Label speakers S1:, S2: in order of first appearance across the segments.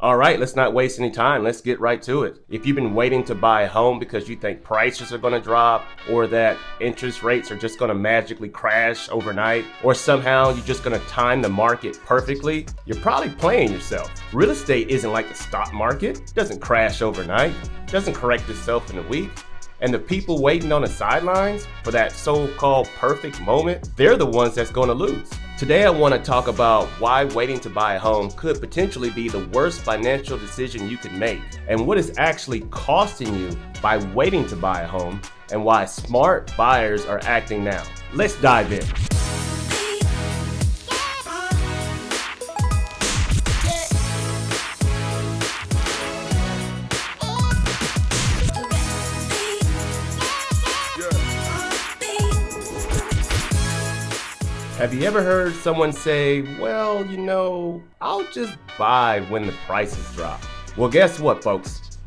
S1: All right, let's not waste any time. Let's get right to it. If you've been waiting to buy a home because you think prices are going to drop or that interest rates are just going to magically crash overnight or somehow you're just going to time the market perfectly, you're probably playing yourself. Real estate isn't like the stock market. It doesn't crash overnight. It doesn't correct itself in a week. And the people waiting on the sidelines for that so-called perfect moment, they're the ones that's going to lose. Today I want to talk about why waiting to buy a home could potentially be the worst financial decision you could make, and what is actually costing you by waiting to buy a home, and why smart buyers are acting now. Let's dive in. Have you ever heard someone say, well, I'll just buy when the prices drop? Well, guess what, folks?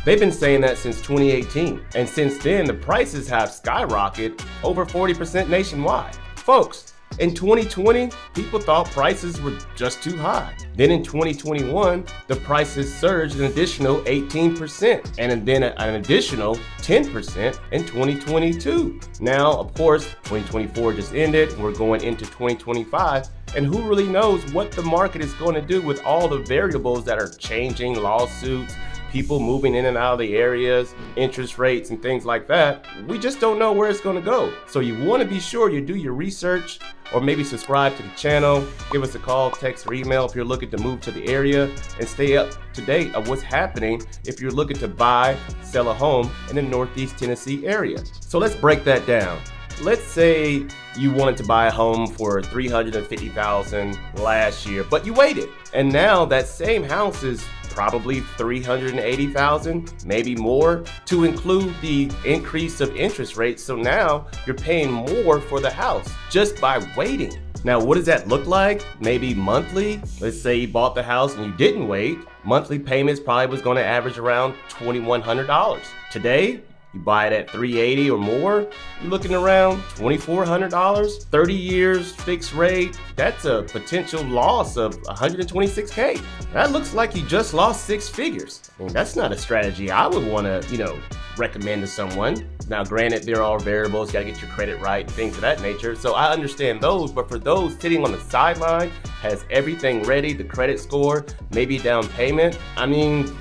S1: They've been saying that since 2018. And since then, the prices have skyrocketed over 40% nationwide. Folks, in 2020, people thought prices were just too high. Then in 2021, the prices surged an additional 18% and then an additional 10% in 2022. Now, of course, 2024 just ended and we're going into 2025. And who really knows what the market is going to do with all the variables that are changing, lawsuits, people moving in and out of the areas, interest rates and things like that. We just don't know where it's going to go. So you want to be sure you do your research or maybe subscribe to the channel, give us a call, text or email if you're looking to move to the area, and stay up to date of what's happening if you're looking to buy, sell a home in the Northeast Tennessee area. So let's break that down. Let's say you wanted to buy a home for $350,000 last year, but you waited. And now that same house is probably $380,000, maybe more, to include the increase of interest rates. So now you're paying more for the house just by waiting. Now, what does that look like? Maybe monthly. Let's say you bought the house and you didn't wait. Monthly payments probably was going to average around $2,100. Today, you buy it at $380 or more, you're looking around $2,400, 30 years fixed rate. That's a potential loss of $126K. That looks like you just lost six figures. I mean, that's not a strategy I would want to, recommend to someone. Now, granted, there are variables, you gotta get your credit right and things of that nature. So I understand those, but for those sitting on the sideline, has everything ready, the credit score, maybe down payment,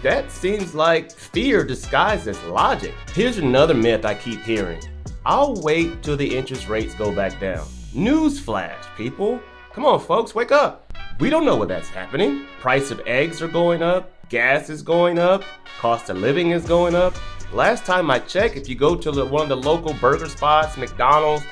S1: that seems like fear disguised as logic. Here's another myth I keep hearing. I'll wait till the interest rates go back down. Newsflash, people. Come on, folks, wake up. We don't know what that's happening. Price of eggs are going up, gas is going up, cost of living is going up. Last time I checked, if you go to one of the local burger spots, McDonald's,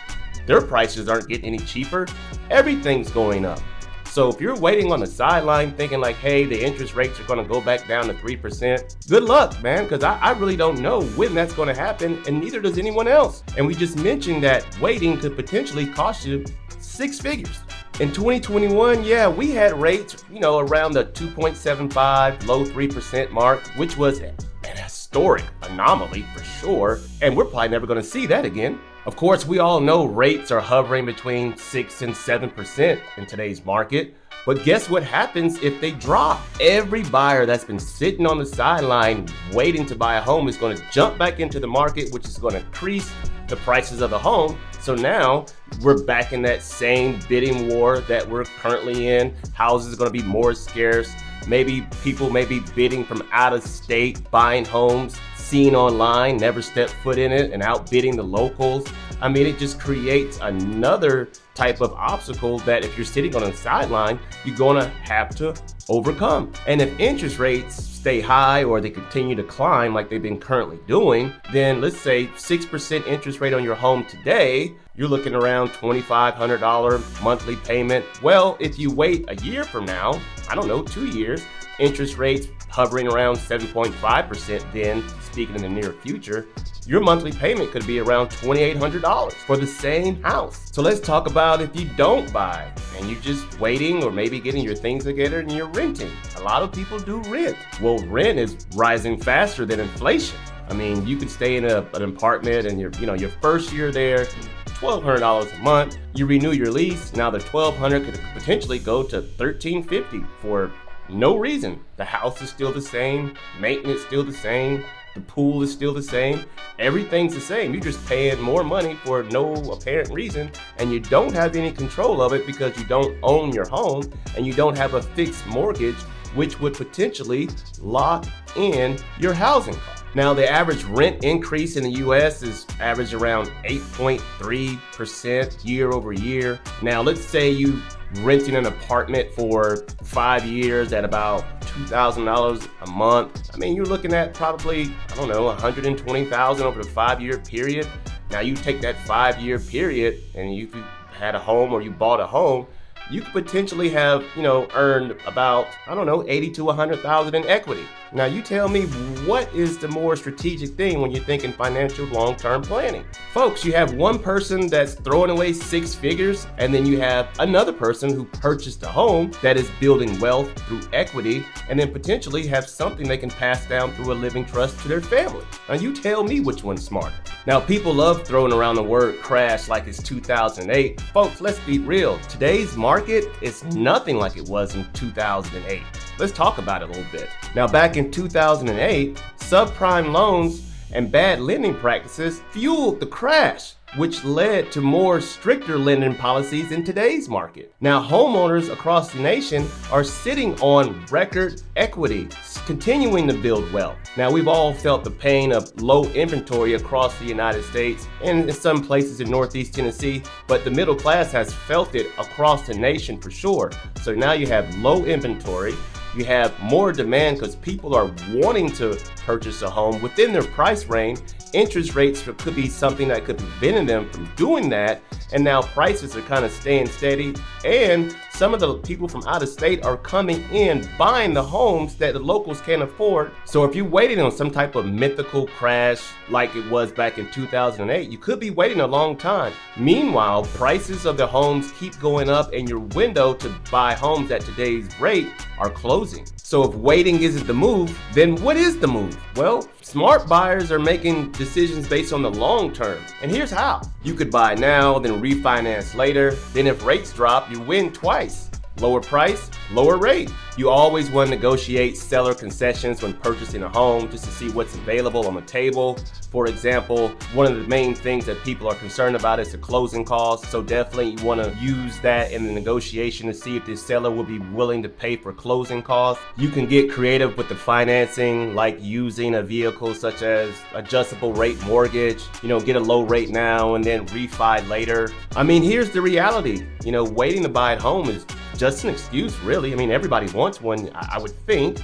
S1: their prices aren't getting any cheaper. Everything's going up. So if you're waiting on the sideline thinking like, hey, the interest rates are going to go back down to 3%, good luck, man, because I really don't know when that's going to happen, and neither does anyone else. And we just mentioned that waiting could potentially cost you six figures. In 2021, we had rates, around the 2.75, low 3% mark, which was an historic anomaly for sure, and we're probably never going to see that again. Of course, we all know rates are hovering between 6 and 7% in today's market, but guess what happens if they drop? Every buyer that's been sitting on the sideline waiting to buy a home is going to jump back into the market, which is going to increase the prices of the home. So now we're back in that same bidding war that we're currently in. Houses are going to be more scarce. Maybe people may be bidding from out of state, buying homes, seen online, never stepped foot in it, and outbidding the locals. It just creates another type of obstacle that if you're sitting on the sideline, you're gonna have to overcome. And if interest rates stay high or they continue to climb like they've been currently doing, then let's say 6% interest rate on your home today, you're looking around $2,500 monthly payment. Well, if you wait a year from now, 2 years, interest rates hovering around 7.5% then, speaking in the near future, your monthly payment could be around $2,800 for the same house. So let's talk about if you don't buy and you're just waiting or maybe getting your things together and you're renting. A lot of people do rent. Well, rent is rising faster than inflation. You could stay in an apartment and your first year there, $1,200 a month. You renew your lease, now the $1,200 could potentially go to $1,350 for No reason. The house is still the same, maintenance still the same, the pool is still the same, everything's the same. You're just paying more money for no apparent reason, and you don't have any control of it because you don't own your home and you don't have a fixed mortgage, which would potentially lock in your housing cost. Now, the average rent increase in the US is average around 8.3% year over year. Now, let's say you renting an apartment for 5 years at about $2,000 a month. I mean, you're looking at probably, I don't know, $120,000 over the 5-year period. Now, you take that 5-year period and you had a home or you bought a home, you could potentially have, earned about, I don't know, 80 to 100,000 in equity. Now you tell me, what is the more strategic thing when you're thinking financial long-term planning? Folks, you have one person that's throwing away 6 figures, and then you have another person who purchased a home that is building wealth through equity, and then potentially have something they can pass down through a living trust to their family. Now you tell me which one's smarter. Now people love throwing around the word crash like it's 2008. Folks, let's be real. Today's market is nothing like it was in 2008. Let's talk about it a little bit. Now, back in 2008, subprime loans and bad lending practices fueled the crash, which led to more stricter lending policies in today's market. Now, homeowners across the nation are sitting on record equity, continuing to build wealth. Now, we've all felt the pain of low inventory across the United States and in some places in Northeast Tennessee, but the middle class has felt it across the nation for sure. So now you have low inventory. You have more demand because people are wanting to purchase a home within their price range. Interest rates could be something that could prevent them from doing that. And now prices are kind of staying steady. And some of the people from out of state are coming in, buying the homes that the locals can't afford. So if you're waiting on some type of mythical crash like it was back in 2008, you could be waiting a long time. Meanwhile, prices of the homes keep going up and your window to buy homes at today's rate are closing. So if waiting isn't the move, then what is the move? Well, smart buyers are making decisions based on the long term. And here's how. You could buy now, then refinance later. Then if rates drop, you win twice. Lower price, lower rate. You always want to negotiate seller concessions when purchasing a home just to see what's available on the table. For example, one of the main things that people are concerned about is the closing costs. So definitely you want to use that in the negotiation to see if the seller will be willing to pay for closing costs. You can get creative with the financing, like using a vehicle such as adjustable rate mortgage, get a low rate now and then refi later. I mean, here's the reality. Waiting to buy a home is just an excuse, really. I mean, everybody wants one, I would think.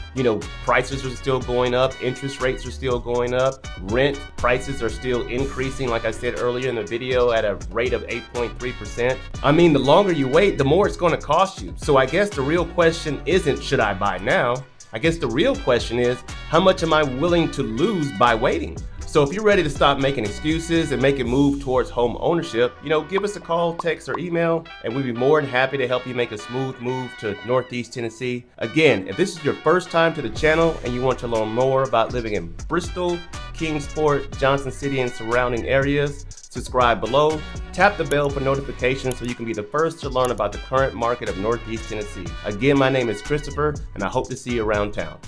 S1: Prices are still going up, interest rates are still going up, rent prices are still increasing, like I said earlier in the video, at a rate of 8.3%. I mean, the longer you wait, the more it's going to cost you. So I guess the real question isn't, should I buy now? I guess the real question is, how much am I willing to lose by waiting? So if you're ready to stop making excuses and make a move towards home ownership, give us a call, text, or email, and we'd be more than happy to help you make a smooth move to Northeast Tennessee. Again, if this is your first time to the channel and you want to learn more about living in Bristol, Kingsport, Johnson City, and surrounding areas, subscribe below. Tap the bell for notifications so you can be the first to learn about the current market of Northeast Tennessee. Again, my name is Christopher, and I hope to see you around town.